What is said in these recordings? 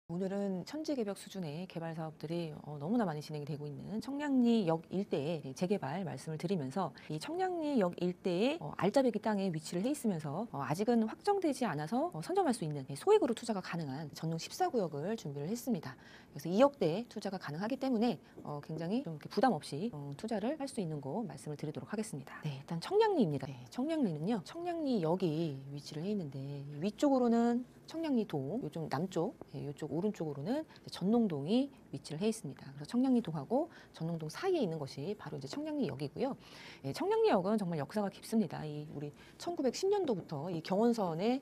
오늘은 천지개벽 수준의 개발 사업들이 너무나 많이 진행이 되고 있는 청량리역 일대의 재개발 말씀을 드리면서 이 청량리역 일대의 알짜배기 땅에 위치를 해 있으면서 아직은 확정되지 않아서 선점할 수 있는 소액으로 투자가 가능한 전농 14구역을 준비를 했습니다. 그래서 2억대 투자가 가능하기 때문에 굉장히 좀 부담 없이 투자를 할 수 있는 곳 말씀을 드리도록 하겠습니다. 네, 일단 청량리입니다. 네, 청량리는요, 청량리역이 위치를 해 있는데 위쪽으로는 청량리동, 요쪽 남쪽, 이쪽 오른쪽으로는 전농동이 위치를 해 있습니다. 그래서 청량리동하고 전농동 사이에 있는 것이 바로 이제 청량리역이고요. 청량리역은 정말 역사가 깊습니다. 우리 1910년도부터 이 경원선의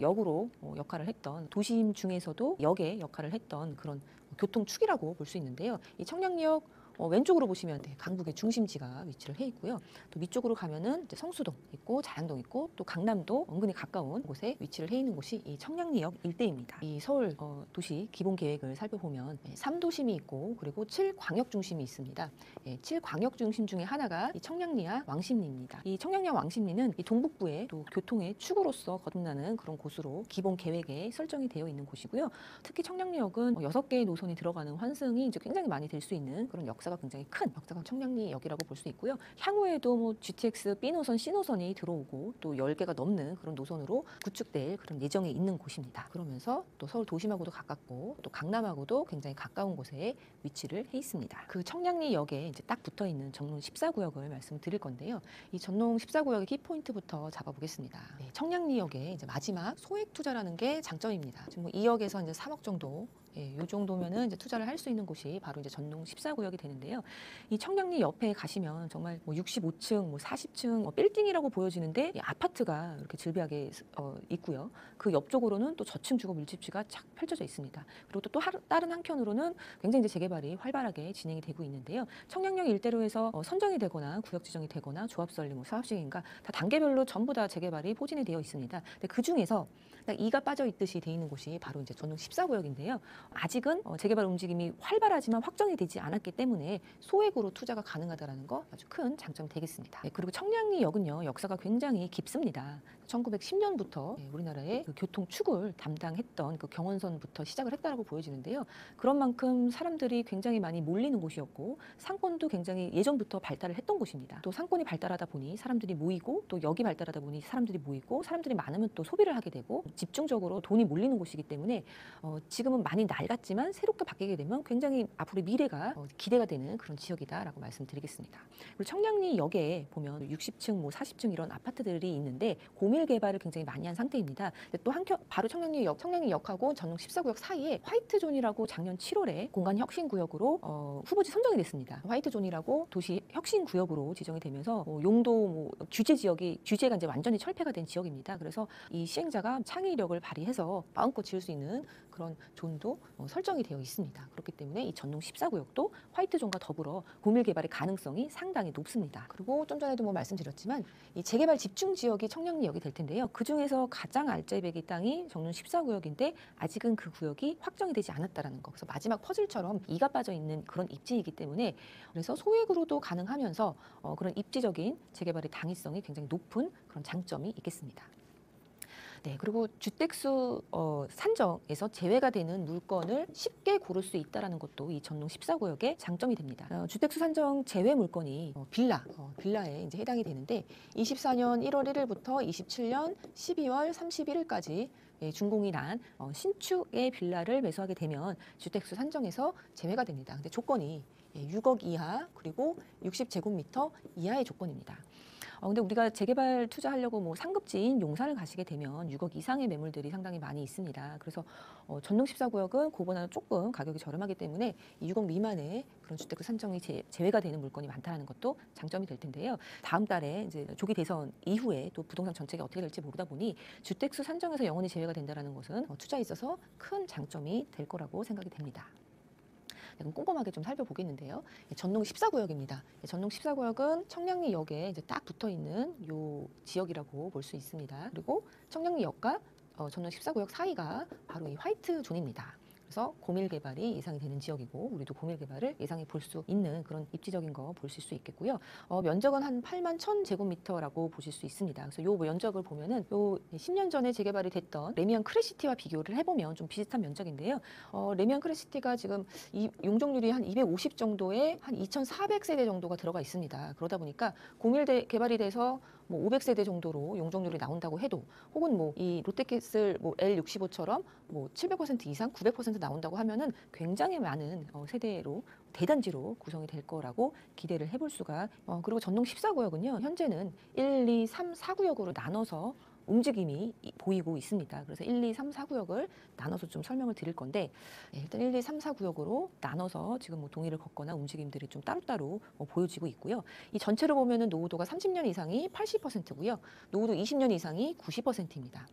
역으로 역할을 했던, 도심 중에서도 역의 역할을 했던 그런 교통축이라고 볼 수 있는데요. 이 청량리역 왼쪽으로 보시면 강북의 중심지가 위치를 해 있고요. 또 위쪽으로 가면은 이제 성수동 있고 자양동 있고 또 강남도 은근히 가까운 곳에 위치를 해 있는 곳이 이 청량리역 일대입니다. 이 서울 도시 기본 계획을 살펴보면 3도심이 있고 그리고 7광역 중심이 있습니다. 7광역 중심 중에 하나가 이 청량리와 왕십리입니다. 이 청량리와 왕십리는 이 동북부의 또 교통의 축으로서 거듭나는 그런 곳으로 기본 계획에 설정이 되어 있는 곳이고요. 특히 청량리역은 6개의 노선이 들어가는 환승이 이제 굉장히 많이 될 수 있는 그런 역사가 굉장히 큰 역사가 청량리역이라고 볼 수 있고요. 향후에도 뭐 GTX B노선, C노선이 들어오고 또 10개가 넘는 그런 노선으로 구축될 그런 예정에 있는 곳입니다. 그러면서 또 서울 도심하고도 가깝고 또 강남하고도 굉장히 가까운 곳에 위치를 해 있습니다. 그 청량리역에 이제 딱 붙어 있는 전농 14구역을 말씀드릴 건데요. 이 전농 14구역의 키포인트부터 잡아보겠습니다. 네, 청량리역의 이제 마지막 소액 투자라는 게 장점입니다. 지금 뭐 2억에서 이제 3억 정도, 이 정도면은 이제 투자를 할 수 있는 곳이 바로 이제 전농 14구역이 되는데요. 이 청량리 옆에 가시면 정말 뭐 65층, 뭐 40층 빌딩이라고 보여지는데 이 아파트가 이렇게 질비하게 있고요. 그 옆쪽으로는 또 저층 주거 밀집지가 착 펼쳐져 있습니다. 그리고 또 다른 한켠으로는 굉장히 이제 재개발이 활발하게 진행이 되고 있는데요. 청량역 일대로 해서 선정이 되거나 구역 지정이 되거나 조합 설립, 뭐 사업 시행인가 다 단계별로 전부 다 재개발이 포진이 되어 있습니다. 근데 그 중에서 딱 이가 빠져 있듯이 돼 있는 곳이 바로 이제 전농 14구역인데요. 아직은 재개발 움직임이 활발하지만 확정이 되지 않았기 때문에 소액으로 투자가 가능하다는 거 아주 큰 장점이 되겠습니다. 네, 그리고 청량리역은요, 역사가 굉장히 깊습니다. 1910년부터 우리나라의 그 교통축을 담당했던 그 경원선부터 시작을 했다라고 보여지는데요. 그런 만큼 사람들이 굉장히 많이 몰리는 곳이었고 상권도 굉장히 예전부터 발달을 했던 곳입니다. 또 상권이 발달하다 보니 사람들이 모이고 또 역이 발달하다 보니 사람들이 모이고 사람들이 많으면 또 소비를 하게 되고 집중적으로 돈이 몰리는 곳이기 때문에 지금은 많이 낡았지만 새롭게 바뀌게 되면 굉장히 앞으로의 미래가 기대가 되는 그런 지역이다라고 말씀드리겠습니다. 그리고 청량리역에 보면 60층, 뭐 40층 이런 아파트들이 있는데 고밀 개발을 굉장히 많이 한 상태입니다. 또 한켠 바로 청량리역하고 전농 14구역 사이에 화이트존이라고 작년 7월에 공간 혁신 구역으로 후보지 선정이 됐습니다. 화이트존이라고 도시 혁신 구역으로 지정이 되면서 용도 뭐 규제가 이제 완전히 철폐가 된 지역입니다. 그래서 이 시행자가 창의력을 발휘해서 마음껏 지을 수 있는 그런 존도 설정이 되어 있습니다. 그렇기 때문에 이 전농 14구역도 화이트존과 더불어 고밀 개발의 가능성이 상당히 높습니다. 그리고 좀 전에도 뭐 말씀드렸지만 이 재개발 집중 지역이 청량리역이 될 텐데요. 그 중에서 가장 알짜배기 땅이 전농 14구역인데 아직은 그 구역이 확정이 되지 않았다라는 거. 그래서 마지막 퍼즐처럼 이가 빠져 있는 그런 입지이기 때문에 그래서 소액으로도 가능하면서 그런 입지적인 재개발의 당위성이 굉장히 높은 그런 장점이 있겠습니다. 네, 그리고 주택수 산정에서 제외가 되는 물건을 쉽게 고를 수 있다는 것도 이 전농 14구역의 장점이 됩니다. 주택수 산정 제외 물건이 빌라에 이제 해당이 되는데 24년 1월 1일부터 27년 12월 31일까지 준공이 난 신축의 빌라를 매수하게 되면 주택수 산정에서 제외가 됩니다. 근데 조건이 6억 이하 그리고 60제곱미터 이하의 조건입니다. 근데 우리가 재개발 투자하려고 뭐 상급지인 용산을 가시게 되면 6억 이상의 매물들이 상당히 많이 있습니다. 그래서 전농 14구역은 그보다는 조금 가격이 저렴하기 때문에 6억 미만의 그런 주택 산정이 제외가 되는 물건이 많다는 것도 장점이 될 텐데요. 다음 달에 이제 조기 대선 이후에 또 부동산 정책이 어떻게 될지 모르다 보니 주택수 산정에서 영원히 제외가 된다는 것은 투자에 있어서 큰 장점이 될 거라고 생각이 됩니다. 그럼 꼼꼼하게 좀 살펴보겠는데요. 전농 14구역입니다. 전농 14구역은 청량리역에 이제 딱 붙어 있는 요 지역이라고 볼 수 있습니다. 그리고 청량리역과 전농 14구역 사이가 바로 이 화이트존입니다. 그래서 고밀 개발이 예상이 되는 지역이고 우리도 고밀 개발을 예상해 볼 수 있는 그런 입지적인 거 보실 수 있겠고요. 면적은 한 8만 1,000제곱미터라고 보실 수 있습니다. 그래서 요 면적을 보면은 요 10년 전에 재개발이 됐던 레미안 크레시티와 비교를 해보면 좀 비슷한 면적인데요. 레미안 크레시티가 지금 이 용적률이 한 250 정도에 한 2,400세대 정도가 들어가 있습니다. 그러다 보니까 고밀 개발이 돼서 뭐 500세대 정도로 용적률이 나온다고 해도 혹은 뭐 이 롯데캐슬 뭐 L65처럼 뭐 700% 이상 900% 나온다고 하면은 굉장히 많은 세대로 대단지로 구성이 될 거라고 기대를 해볼 수가 그리고 전농 14구역은요 현재는 1, 2, 3, 4구역으로 나눠서 움직임이 보이고 있습니다. 그래서 1, 2, 3, 4구역을 나눠서 좀 설명을 드릴 건데 일단 1, 2, 3, 4구역으로 나눠서 지금 뭐 동의를 걷거나 움직임들이 좀 따로따로 보여지고 있고요. 이 전체로 보면은 노후도가 30년 이상이 80%고요. 노후도 20년 이상이 90%입니다.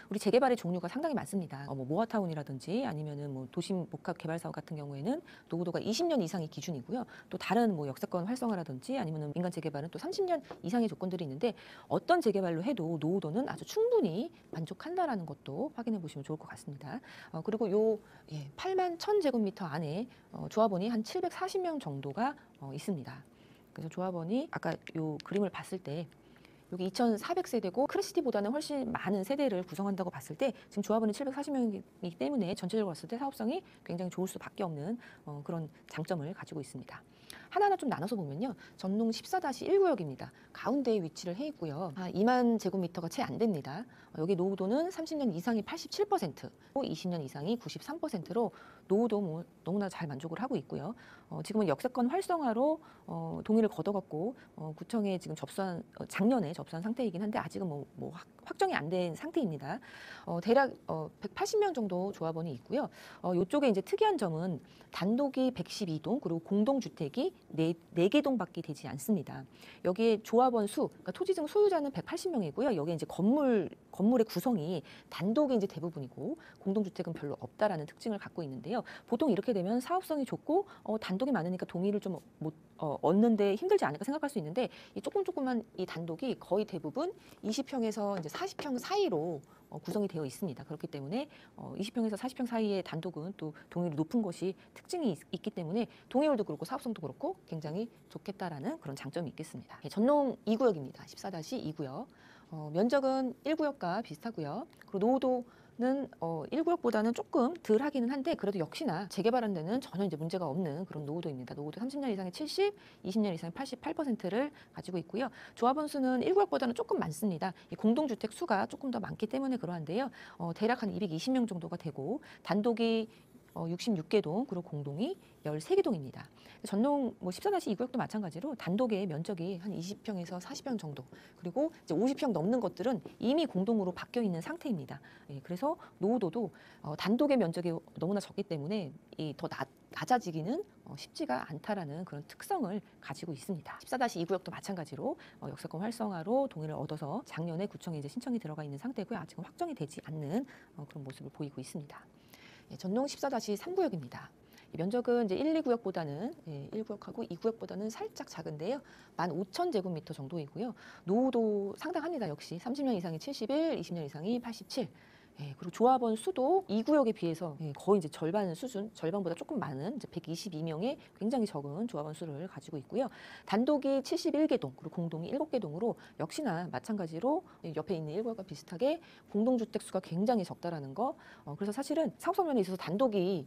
우리 재개발의 종류가 상당히 많습니다. 뭐 모아타운이라든지 아니면은 뭐 도심 복합 개발 사업 같은 경우에는 노후도가 20년 이상이 기준이고요. 또 다른 뭐 역세권 활성화라든지 아니면은 민간 재개발은 또 30년 이상의 조건들이 있는데 어떤 재개발로 해도 노후도는 아주 충분히 만족한다라는 것도 확인해 보시면 좋을 것 같습니다. 그리고 요 8만 1,000제곱미터 안에 조합원이 한 740명 정도가 있습니다. 그래서 조합원이 아까 요 그림을 봤을 때 여기 2,400세대고 크레시티보다는 훨씬 많은 세대를 구성한다고 봤을 때 지금 조합원이 740명이기 때문에 전체적으로 봤을 때 사업성이 굉장히 좋을 수밖에 없는 그런 장점을 가지고 있습니다. 하나하나 좀 나눠서 보면요. 전농 14-1구역입니다. 가운데에 위치를 해 있고요. 2만 제곱미터가 채 안 됩니다. 여기 노후도는 30년 이상이 87%, 20년 이상이 93%로 노후도 뭐 너무나 잘 만족을 하고 있고요. 지금은 역세권 활성화로 동의를 걷어갖고 구청에 지금 작년에 접수한 상태이긴 한데 아직은 뭐 확정이 안 된 상태입니다. 대략 180명 정도 조합원이 있고요. 이쪽에 이제 특이한 점은 단독이 112동 그리고 공동주택이 4개 동밖에 되지 않습니다. 여기에 조합원 수, 그러니까 토지증 소유자는 180명이고요. 여기에 이제 건물의 구성이 단독이 이제 대부분이고 공동주택은 별로 없다라는 특징을 갖고 있는데요. 보통 이렇게 되면 사업성이 좋고 단독이 많으니까 동의를 좀 못 얻는데 힘들지 않을까 생각할 수 있는데 이 조금만 이 단독이 거의 대부분 20평에서 이제 40평 사이로 구성이 되어 있습니다. 그렇기 때문에 20평에서 40평 사이의 단독은 또 동의율이 높은 것이 특징이 있기 때문에 동의율도 그렇고 사업성도 그렇고 굉장히 좋겠다라는 그런 장점이 있겠습니다. 전농 2구역입니다. 14-2구역. 면적은 1구역과 비슷하고요. 그리고 노후도는 1구역보다는 조금 덜 하기는 한데 그래도 역시나 재개발한 데는 전혀 이제 문제가 없는 그런 노후도입니다. 노후도 30년 이상의 70, 20년 이상의 88%를 가지고 있고요. 조합원 수는 1구역보다는 조금 많습니다. 이 공동주택 수가 조금 더 많기 때문에 그러한데요. 대략 한 220명 정도가 되고 단독이 66개 동 그리고 공동이 13개 동입니다. 전농 뭐 14-2구역도 마찬가지로 단독의 면적이 한 20평에서 40평 정도 그리고 이제 50평 넘는 것들은 이미 공동으로 바뀌어 있는 상태입니다. 그래서 노후도도 단독의 면적이 너무나 적기 때문에 더 낮아지기는 쉽지가 않다라는 그런 특성을 가지고 있습니다. 14-2구역도 마찬가지로 역세권 활성화로 동의를 얻어서 작년에 구청에 이제 신청이 들어가 있는 상태고요. 아직은 확정이 되지 않는 그런 모습을 보이고 있습니다. 전농 14-3구역입니다. 면적은 이제 1, 2구역보다는 1구역하고 2구역보다는 살짝 작은데요. 15,000제곱미터 정도이고요. 노후도 상당합니다. 역시 30년 이상이 71, 20년 이상이 87. 그리고 조합원 수도 2구역에 비해서 거의 이제 절반 수준, 절반보다 조금 많은 이제 122명의 굉장히 적은 조합원 수를 가지고 있고요. 단독이 71개 동, 그리고 공동이 7개 동으로 역시나 마찬가지로 옆에 있는 1구역과 비슷하게 공동주택 수가 굉장히 적다라는 거. 그래서 사실은 사업성 면에 있어서 단독이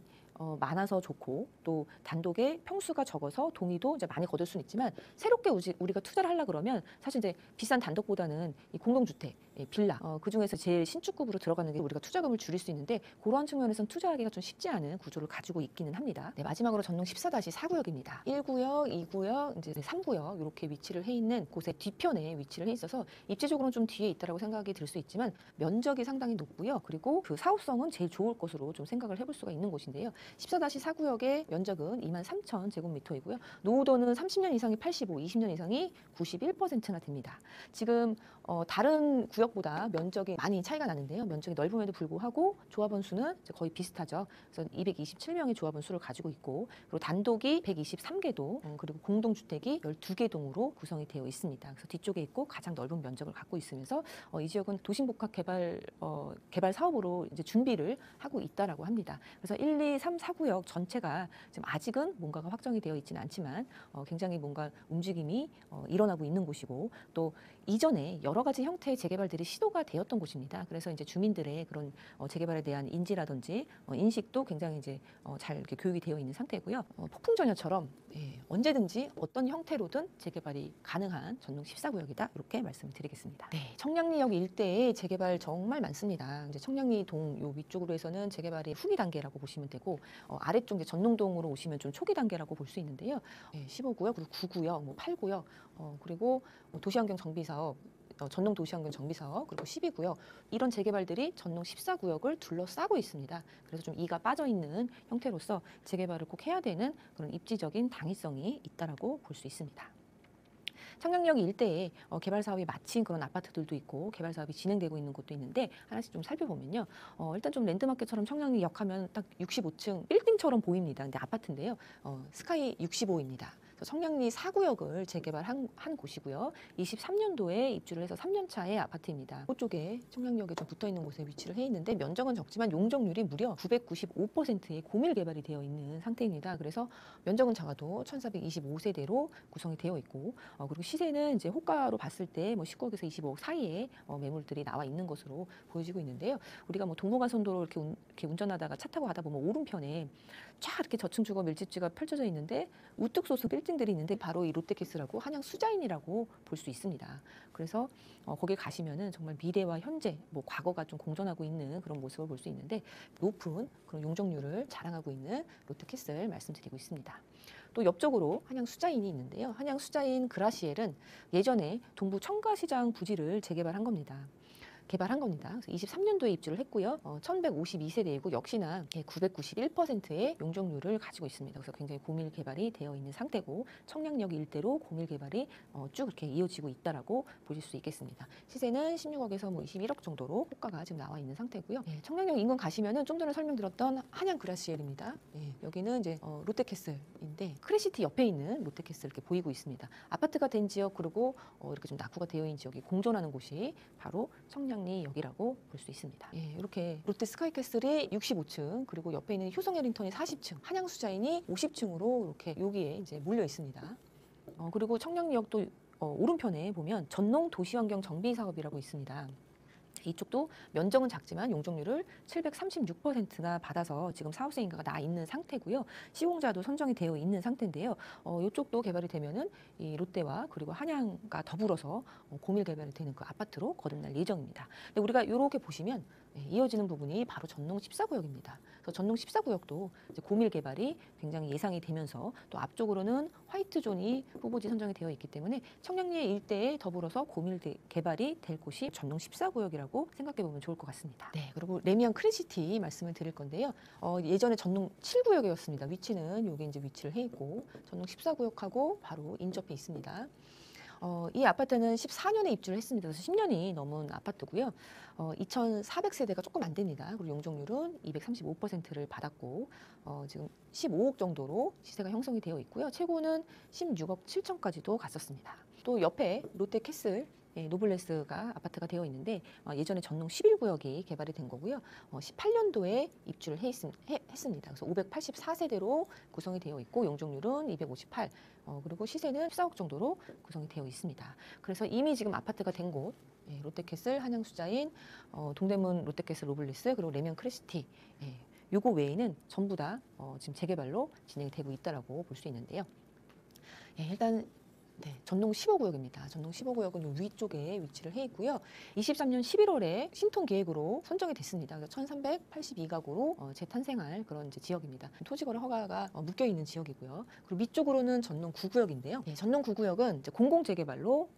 많아서 좋고 또 단독의 평수가 적어서 동의도 이제 많이 거둘 수는 있지만 새롭게 우리가 투자를 하려 그러면 사실 이제 비싼 단독보다는 이 공동주택, 빌라 그 중에서 제일 신축급으로 들어가는 게 우리가 투자금을 줄일 수 있는데 그러한 측면에서는 투자하기가 좀 쉽지 않은 구조를 가지고 있기는 합니다. 마지막으로 전농 14-4구역입니다. 1구역, 2구역, 이제 3구역 이렇게 위치를 해 있는 곳의 뒤편에 위치를 해 있어서 입지적으로는 좀 뒤에 있다라고 생각이 들 수 있지만 면적이 상당히 높고요. 그리고 그 사업성은 제일 좋을 것으로 좀 생각을 해볼 수가 있는 곳인데요. 14-4구역의 면적은 23,000제곱미터이고요. 노후도는 30년 이상이 85, 20년 이상이 91%나 됩니다. 지금 다른 구역 지역보다 면적이 많이 차이가 나는데요. 면적이 넓음에도 불구하고 조합원 수는 이제 거의 비슷하죠. 그래서 227명의 조합원 수를 가지고 있고, 그리고 단독이 123개 동, 그리고 공동주택이 12개 동으로 구성이 되어 있습니다. 그래서 뒤쪽에 있고 가장 넓은 면적을 갖고 있으면서 이 지역은 도심복합 개발 사업으로 이제 준비를 하고 있다라고 합니다. 그래서 1, 2, 3, 4구역 전체가 지금 아직은 뭔가가 확정이 되어 있지는 않지만 굉장히 뭔가 움직임이 일어나고 있는 곳이고, 또 이전에 여러 가지 형태의 재개발들이 시도가 되었던 곳입니다. 그래서 이제 주민들의 그런 재개발에 대한 인지라든지 인식도 굉장히 이제 잘 이렇게 교육이 되어 있는 상태고요. 폭풍전야처럼 언제든지 어떤 형태로든 재개발이 가능한 전농 14구역이다, 이렇게 말씀을 드리겠습니다. 네, 청량리역 일대에 재개발 정말 많습니다. 이제 청량리동 요 위쪽으로 해서는 재개발이 후기 단계라고 보시면 되고, 아래쪽 이제 전농동으로 오시면 좀 초기 단계라고 볼 수 있는데요. 15구역, 그리고 9구역, 뭐 8구역, 그리고 도시환경 정비사업, 전농 도시환경 정비사업, 그리고 12구역, 이런 재개발들이 전농 14구역을 둘러싸고 있습니다. 그래서 좀 이가 빠져 있는 형태로서 재개발을 꼭 해야 되는 그런 입지적인 당위성이 있다라고 볼 수 있습니다. 청량리역 일대에 개발 사업이 마친 그런 아파트들도 있고 개발 사업이 진행되고 있는 곳도 있는데, 하나씩 좀 살펴보면요. 일단 좀 랜드마켓처럼 청량리역 하면 딱 65층 빌딩처럼 보입니다. 근데 아파트인데요. 스카이 65입니다. 청량리 4구역을 재개발한 곳이고요. 23년도에 입주를 해서 3년 차의 아파트입니다. 그쪽에 청량리역에 좀 붙어 있는 곳에 위치를 해 있는데, 면적은 적지만 용적률이 무려 995%의 고밀 개발이 되어 있는 상태입니다. 그래서 면적은 작아도 1425세대로 구성이 되어 있고, 그리고 시세는 이제 호가로 봤을 때 뭐 19억에서 25억 사이에 매물들이 나와 있는 것으로 보여지고 있는데요. 우리가 뭐 동부간선도로 이렇게 운전하다가 차 타고 가다 보면 오른편에 쫙 이렇게 저층주거 밀집지가 펼쳐져 있는데 우뚝 솟은 빌딩들이 있는데, 바로 이 롯데캐슬하고 한양 수자인이라고 볼 수 있습니다. 그래서 거기 가시면은 정말 미래와 현재, 뭐 과거가 좀 공존하고 있는 그런 모습을 볼 수 있는데, 높은 그런 용적률을 자랑하고 있는 롯데캐슬 말씀드리고 있습니다. 또 옆쪽으로 한양 수자인이 있는데요. 한양 수자인 그라시엘은 예전에 동부 청가시장 부지를 재개발한 겁니다. 그래서 23년도에 입주를 했고요. 1152세대이고 역시나 991%의 용적률을 가지고 있습니다. 그래서 굉장히 고밀 개발이 되어 있는 상태고, 청량역 일대로 고밀 개발이 쭉 이렇게 이어지고 있다라고 보실 수 있겠습니다. 시세는 16억에서 뭐 21억 정도로 호가가 지금 나와 있는 상태고요. 청량역 인근 가시면은 좀 전에 설명드렸던 한양 그라시엘입니다. 여기는 이제 롯데캐슬인데, 크레시티 옆에 있는 롯데캐슬 이렇게 보이고 있습니다. 아파트가 된 지역, 그리고 이렇게 좀 낙후가 되어 있는 지역이 공존하는 곳이 바로 청량리역이라고 볼 수 있습니다. 이렇게 롯데 스카이캐슬이 65층, 그리고 옆에 있는 효성 해링턴이 40층, 한양 수자인이 50층으로 이렇게 여기에 이제 몰려 있습니다. 그리고 청량리역도 오른편에 보면 전농 도시환경 정비 사업이라고 있습니다. 이쪽도 면적은 작지만 용적률을 736%나 받아서 지금 사업세 인가가 나 있는 상태고요. 시공자도 선정이 되어 있는 상태인데요. 이쪽도 개발이 되면은 이 롯데와 그리고 한양과 더불어서 공밀 개발이 되는 그 아파트로 거듭날 예정입니다. 근데 우리가 이렇게 보시면 이어지는 부분이 바로 전농 14구역입니다. 그래서 전농 14구역도 이제 고밀 개발이 굉장히 예상이 되면서, 또 앞쪽으로는 화이트존이 후보지 선정이 되어 있기 때문에 청량리 일대에 더불어서 고밀 개발이 될 곳이 전농 14구역이라고 생각해 보면 좋을 것 같습니다. 네, 그리고 레미안 크레시티 말씀을 드릴 건데요. 예전에 전농 7구역이었습니다. 위치는 여기 이제 위치를 해 있고, 전농 14구역하고 바로 인접해 있습니다. 이 아파트는 14년에 입주를 했습니다. 그래서 10년이 넘은 아파트고요. 2,400세대가 조금 안 됩니다. 그리고 용적률은 235%를 받았고, 지금 15억 정도로 시세가 형성이 되어 있고요. 최고는 16억 7천까지도 갔었습니다. 또 옆에 롯데캐슬 노블레스가 아파트가 되어 있는데, 예전에 전농 11구역이 개발이 된 거고요. 18년도에 입주를 했습니다. 그래서 584세대로 구성이 되어 있고, 용적률은 258, 그리고 시세는 14억 정도로 구성이 되어 있습니다. 그래서 이미 지금 아파트가 된 곳, 롯데캐슬, 한양수자인, 동대문 롯데캐슬 노블레스, 그리고 레미안 크레시티, 요거 외에는 전부 다 지금 재개발로 진행이 되고 있다라고 볼 수 있는데요. 일단 전농 15구역입니다. 전농 15구역은 위쪽에 위치를 해 있고요. 23년 11월에 신통 계획으로 선정이 됐습니다. 그래서 1,382가구로 재탄생할 그런 이제 지역입니다. 토지거래 허가가 묶여 있는 지역이고요. 그리고 밑쪽으로는 전농 9구역인데요. 전농 9구역은 이제 공공재개발로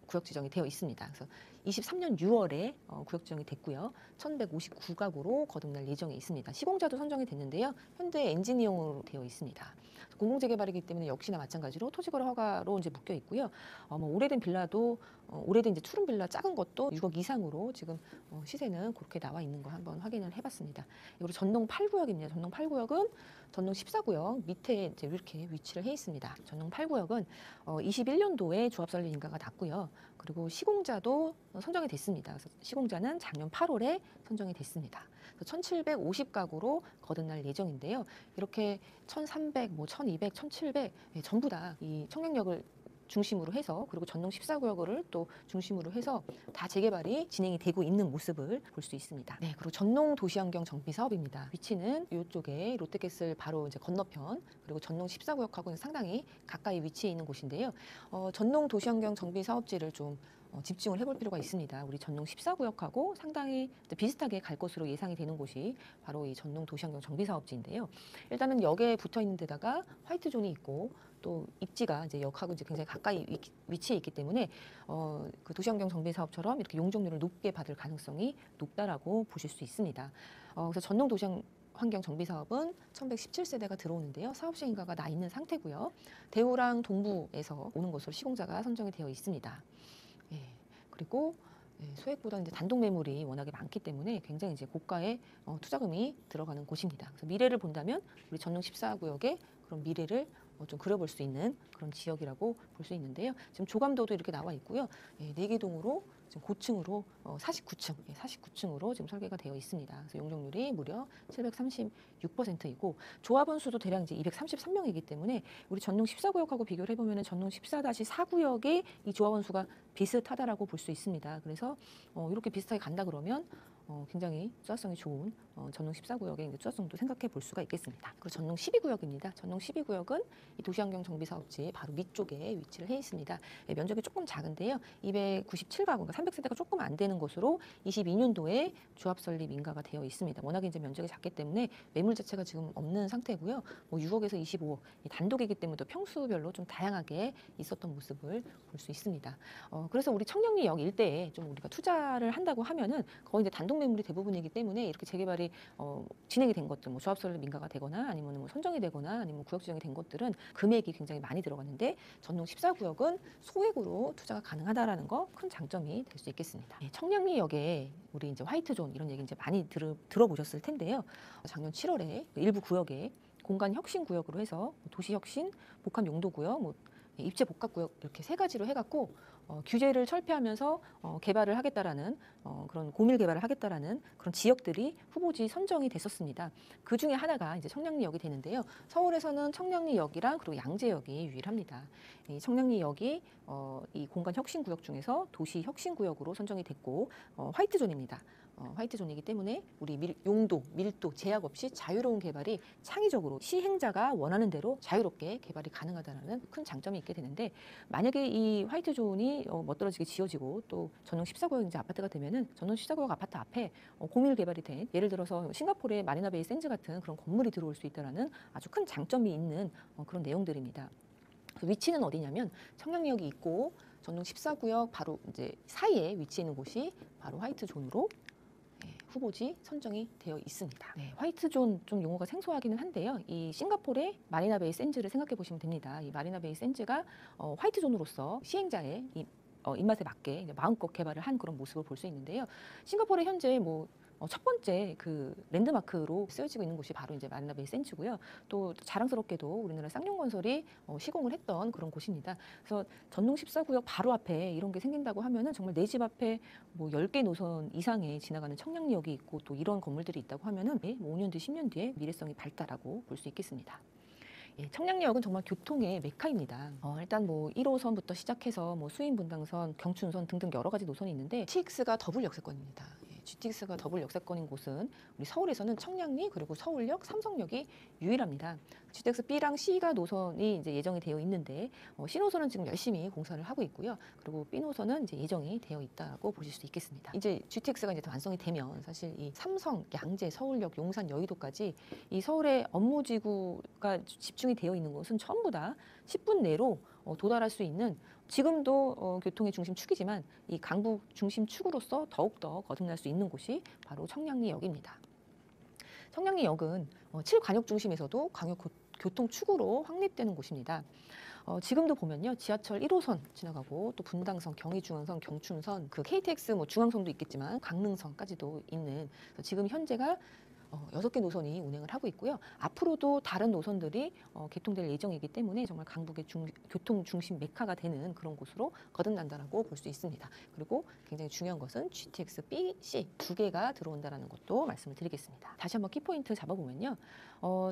구역 지정이 되어 있습니다. 그래서 23년 6월에 구역 지정이 됐고요. 1,159가구로 거듭날 예정에 있습니다. 시공자도 선정이 됐는데요. 현대 엔지니어로 되어 있습니다. 공공재개발이기 때문에 역시나 마찬가지로 토지거래 허가로 이제 묶여 있고요. 뭐 오래된 빌라도 오래된 이제 투룸 빌라 작은 것도 6억 이상으로 지금 시세는 그렇게 나와 있는 거 한번 확인을 해봤습니다. 그리고 전농 8구역입니다. 전농 8구역은 전농 14구역 밑에 이제 이렇게 위치를 해 있습니다. 전농 8구역은 21년도에 조합 설립 인가가 났고요. 그리고 시공자도 선정이 됐습니다. 그래서 시공자는 작년 8월에 선정이 됐습니다. 1,750가구로 거듭날 예정인데요. 이렇게 1,300, 뭐 1,200, 1,700 전부 다 이 청량역을 중심으로 해서 그리고 전농 14구역을 또 중심으로 해서 다 재개발이 진행이 되고 있는 모습을 볼 수 있습니다. 네, 그리고 전농 도시환경 정비 사업입니다. 위치는 이쪽에 롯데캐슬 바로 이제 건너편 그리고 전농 14구역하고는 상당히 가까이 위치해 있는 곳인데요. 전농 도시환경 정비 사업지를 좀 집중을 해볼 필요가 있습니다. 우리 전농 14구역하고 상당히 비슷하게 갈 것으로 예상이 되는 곳이 바로 이 전농 도시환경 정비 사업지인데요. 일단은 역에 붙어 있는 데다가 화이트 존이 있고 또 입지가 이제 역하고 이제 굉장히 가까이 위치해 있기 때문에 그 도시환경 정비 사업처럼 이렇게 용적률을 높게 받을 가능성이 높다라고 보실 수 있습니다. 그래서 전농 도시환경 정비 사업은 1,117세대가 들어오는데요. 사업 시행인가가 나 있는 상태고요. 대우랑 동부에서 오는 것으로 시공자가 선정이 되어 있습니다. 예, 그리고 소액보다는 이제 단독 매물이 워낙에 많기 때문에 굉장히 이제 고가의 투자금이 들어가는 곳입니다. 그래서 미래를 본다면 우리 전농 14구역의 그런 미래를 좀 그려볼 수 있는 그런 지역이라고 볼 수 있는데요. 지금 조감도도 이렇게 나와 있고요. 4개동으로 지금 고층으로 49층으로 지금 설계가 되어 있습니다. 그래서 용적률이 무려 736%이고 조합원 수도 대략 이제 233명이기 때문에 우리 전농 14구역하고 비교를 해보면 전농 14-4구역의 이 조합원 수가 비슷하다라고 볼 수 있습니다. 그래서 이렇게 비슷하게 간다 그러면 굉장히 투자성이 좋은 전농 14구역의 투자성도 생각해 볼 수가 있겠습니다. 그리고 전농 12구역입니다. 전농 12구역은 이 도시환경 정비 사업지 바로 밑쪽에 위치를 해 있습니다. 면적이 조금 작은데요. 297가구, 그러니까 300세대가 조금 안 되는 곳으로 22년도에 조합 설립 인가가 되어 있습니다. 워낙에 이제 면적이 작기 때문에 매물 자체가 지금 없는 상태고요. 뭐 6억에서 25억 단독이기 때문에 또 평수별로 좀 다양하게 있었던 모습을 볼 수 있습니다. 그래서 우리 청량리역 일대에 좀 우리가 투자를 한다고 하면은 거의 이제 단독 매물이 대부분이기 때문에 이렇게 재개발이 진행이 된 것들, 뭐 조합 설립 인가가 되거나 아니면 뭐 선정이 되거나 아니면 구역 지정이 된 것들은 금액이 굉장히 많이 들어갔는데 전농 14구역은 소액으로 투자가 가능하다라는 거 큰 장점이 될 수 있겠습니다. 청량리역에 우리 이제 화이트 존 이런 얘기 이제 많이 들어보셨을 텐데요. 작년 7월에 일부 구역에 공간 혁신 구역으로 해서 도시 혁신, 복합 용도 구역, 뭐 입체 복합 구역 이렇게 3가지로 해갖고 규제를 철폐하면서 개발을 하겠다라는 그런 고밀 개발을 하겠다라는 그런 지역들이 후보지 선정이 됐었습니다. 그 중에 하나가 이제 청량리역이 되는데요. 서울에서는 청량리역이랑 그리고 양재역이 유일합니다. 이 청량리역이 이 공간 혁신 구역 중에서 도시 혁신 구역으로 선정이 됐고 화이트 존입니다. 화이트 존이기 때문에 우리 용도, 밀도, 제약 없이 자유로운 개발이 창의적으로 시행자가 원하는 대로 자유롭게 개발이 가능하다는 큰 장점이 있게 되는데 만약에 이 화이트 존이 멋들어지게 지어지고 또 전농 14구역 이제 아파트가 되면은 전농 14구역 아파트 앞에 고밀 개발이 된 예를 들어서 싱가포르의 마리나베이 샌즈 같은 그런 건물이 들어올 수 있다라는 아주 큰 장점이 있는 그런 내용들입니다. 위치는 어디냐면 청량리역이 있고 전농 14구역 바로 이제 사이에 위치해 있는 곳이 바로 화이트 존으로 후보지 선정이 되어 있습니다. 화이트 존 좀 용어가 생소하기는 한데요. 이 싱가포르의 마리나베이 샌즈를 생각해 보시면 됩니다. 이 마리나베이 샌즈가 화이트 존으로서 시행자의 입맛에 맞게 마음껏 개발을 한 그런 모습을 볼 수 있는데요. 싱가포르에 현재 뭐 첫 번째 그 랜드마크로 쓰여지고 있는 곳이 바로 이제 마리나베이 샌즈고요. 또 자랑스럽게도 우리나라 쌍용건설이 시공을 했던 그런 곳입니다. 그래서 전농 14구역 바로 앞에 이런 게 생긴다고 하면은 정말 내 집 앞에 뭐 10개 노선 이상에 지나가는 청량리역이 있고 또 이런 건물들이 있다고 하면은 뭐 5년 뒤, 10년 뒤에 미래성이 밝다라고 볼 수 있겠습니다. 청량리역은 정말 교통의 메카입니다. 일단 뭐 1호선부터 시작해서 뭐 수인분당선, 경춘선 등등 여러 가지 노선이 있는데 GTX가 더블 역세권입니다. GTX가 더블 역세권인 곳은 우리 서울에서는 청량리 그리고 서울역, 삼성역이 유일합니다. GTX B랑 C가 노선이 이제 예정이 되어 있는데 C 노선은 지금 열심히 공사를 하고 있고요. 그리고 B 노선은 이제 예정이 되어 있다고 보실 수 있겠습니다. 이제 GTX가 이제 완성이 되면 사실 이 삼성, 양재, 서울역, 용산, 여의도까지 이 서울의 업무지구가 집중이 되어 있는 곳은 전부 다 10분 내로 도달할 수 있는 지금도 교통의 중심축이지만 이 강북 중심축으로서 더욱더 거듭날 수 있는 곳이 바로 청량리역입니다. 청량리역은 7관역 중심에서도 광역 교통축으로 확립되는 곳입니다. 지금도 보면요, 지하철 1호선 지나가고 또 분당선, 경의중앙선, 경춘선, 그 KTX 중앙선도 있겠지만 강릉선까지도 있는, 지금 현재가 6개 노선이 운행을 하고 있고요. 앞으로도 다른 노선들이 개통될 예정이기 때문에 정말 강북의 교통 중심 메카가 되는 그런 곳으로 거듭난다라고 볼 수 있습니다. 그리고 굉장히 중요한 것은 GTX B, C 두 개가 들어온다라는 것도 말씀을 드리겠습니다. 다시 한번 키포인트 잡아보면요.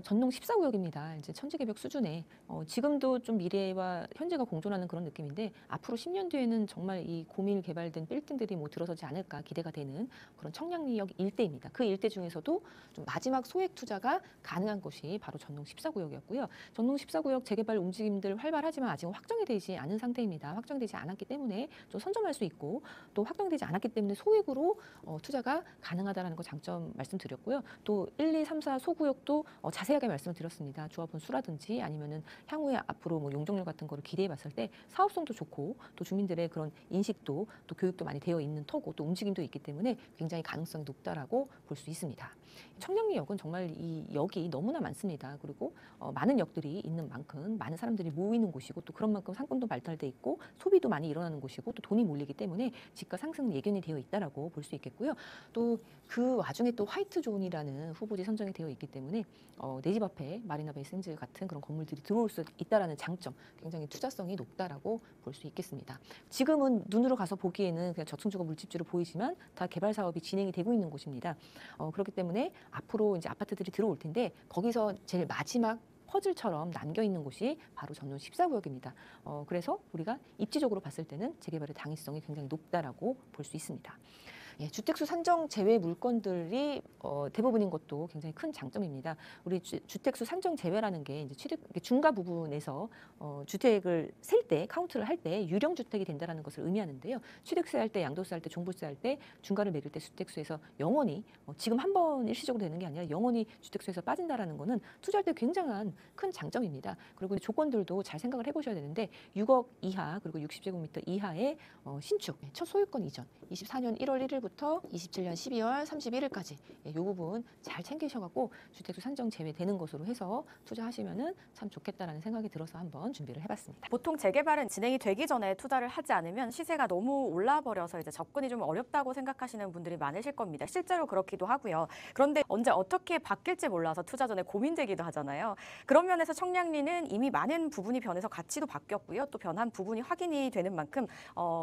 전농 14구역입니다. 이제 천지개벽 수준의 지금도 좀 미래와 현재가 공존하는 그런 느낌인데, 앞으로 10년 뒤에는 정말 이 고밀 개발된 빌딩들이 들어서지 않을까 기대가 되는 그런 청량리역 일대입니다. 그 일대 중에서도 좀 마지막 소액 투자가 가능한 곳이 바로 전농 14구역이었고요. 전농 14구역 재개발 움직임들 활발하지만 아직은 확정이 되지 않은 상태입니다. 확정되지 않았기 때문에 좀 선점할 수 있고, 또 확정되지 않았기 때문에 소액으로 투자가 가능하다는 거 장점 말씀드렸고요. 또 1, 2, 3, 4 소구역도 자세하게 말씀을 드렸습니다. 조합원 수라든지 아니면은 향후에 앞으로 용적률 같은 거를 기대해 봤을 때 사업성도 좋고, 또 주민들의 그런 인식도 또 교육도 많이 되어 있는 터고, 또 움직임도 있기 때문에 굉장히 가능성이 높다라고 볼 수 있습니다. 청량리역은 정말 이 역이 너무나 많습니다. 그리고 많은 역들이 있는 만큼 많은 사람들이 모이는 곳이고, 또 그런 만큼 상권도 발달돼 있고 소비도 많이 일어나는 곳이고, 또 돈이 몰리기 때문에 집가 상승 예견이 되어 있다라고 볼 수 있겠고요. 또 그 와중에 또 화이트 존이라는 후보지 선정이 되어 있기 때문에 내 집 앞에 마리나 베이 샌즈 같은 그런 건물들이 들어올 수 있다라는 장점, 굉장히 투자성이 높다라고 볼 수 있겠습니다. 지금은 눈으로 가서 보기에는 그냥 저층주거 물집지로 보이지만 다 개발 사업이 진행이 되고 있는 곳입니다. 그렇기 때문에 앞으로 이제 아파트들이 들어올 텐데, 거기서 제일 마지막 퍼즐처럼 남겨 있는 곳이 바로 전농 14구역입니다. 그래서 우리가 입지적으로 봤을 때는 재개발의 당위성이 굉장히 높다라고 볼 수 있습니다. 예, 주택수 산정 제외 물건들이 대부분인 것도 굉장히 큰 장점입니다. 우리 주택수 산정 제외라는 게 이제 중과 부분에서 주택을 셀 때, 카운트를 할 때 유령 주택이 된다라는 것을 의미하는데요. 취득세 할 때, 양도세 할 때, 종부세 할 때 중과를 매길 때 주택수에서 영원히 지금 한 번 일시적으로 되는 게 아니라 영원히 주택수에서 빠진다라는 거는 투자할 때 굉장한 큰 장점입니다. 그리고 조건들도 잘 생각을 해보셔야 되는데, 6억 이하 그리고 60제곱미터 이하의 신축, 첫 소유권 이전, 24년 1월 1일부터 27년 12월 31일까지 이 부분 잘 챙기셔갖고 주택수 산정 제외되는 것으로 해서 투자하시면은 참 좋겠다라는 생각이 들어서 한번 준비를 해봤습니다. 보통 재개발은 진행이 되기 전에 투자를 하지 않으면 시세가 너무 올라버려서 이제 접근이 좀 어렵다고 생각하시는 분들이 많으실 겁니다. 실제로 그렇기도 하고요. 그런데 언제 어떻게 바뀔지 몰라서 투자 전에 고민되기도 하잖아요. 그런 면에서 청량리는 이미 많은 부분이 변해서 가치도 바뀌었고요. 또 변한 부분이 확인이 되는 만큼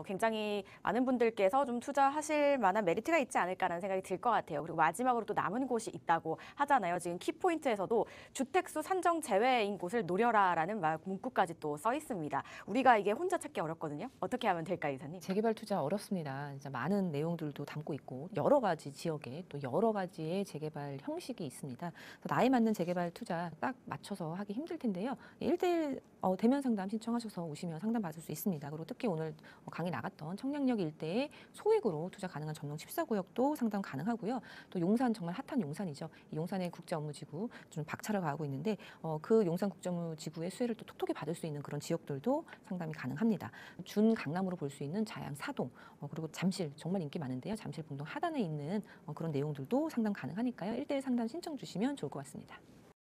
굉장히 많은 분들께서 좀 투자하실 만한 메리트가 있지 않을까라는 생각이 들 것 같아요. 그리고 마지막으로 또 남은 곳이 있다고 하잖아요. 지금 키포인트에서도 주택수 산정 제외인 곳을 노려라라는 문구까지 또 써 있습니다. 우리가 이게 혼자 찾기 어렵거든요. 어떻게 하면 될까요, 이사님? 재개발 투자 어렵습니다. 진짜 많은 내용들도 담고 있고, 여러 가지 지역에 또 여러 가지의 재개발 형식이 있습니다. 나에 맞는 재개발 투자 딱 맞춰서 하기 힘들 텐데요. 1대1 대면 상담 신청하셔서 오시면 상담 받을 수 있습니다. 그리고 특히 오늘 강의 나갔던 청량역 일대에 소액으로 투자 가능한 전농 14구역도 상담 가능하고요. 또 용산, 정말 핫한 용산이죠. 이 용산의 국제업무지구 좀 박차를 가하고 있는데, 그 용산 국제업무지구의 수혜를 또 톡톡히 받을 수 있는 그런 지역들도 상담이 가능합니다. 준 강남으로 볼 수 있는 자양 사동, 그리고 잠실 정말 인기 많은데요. 잠실 본동 하단에 있는 그런 내용들도 상담 가능하니까요. 1대1 상담 신청 주시면 좋을 것 같습니다.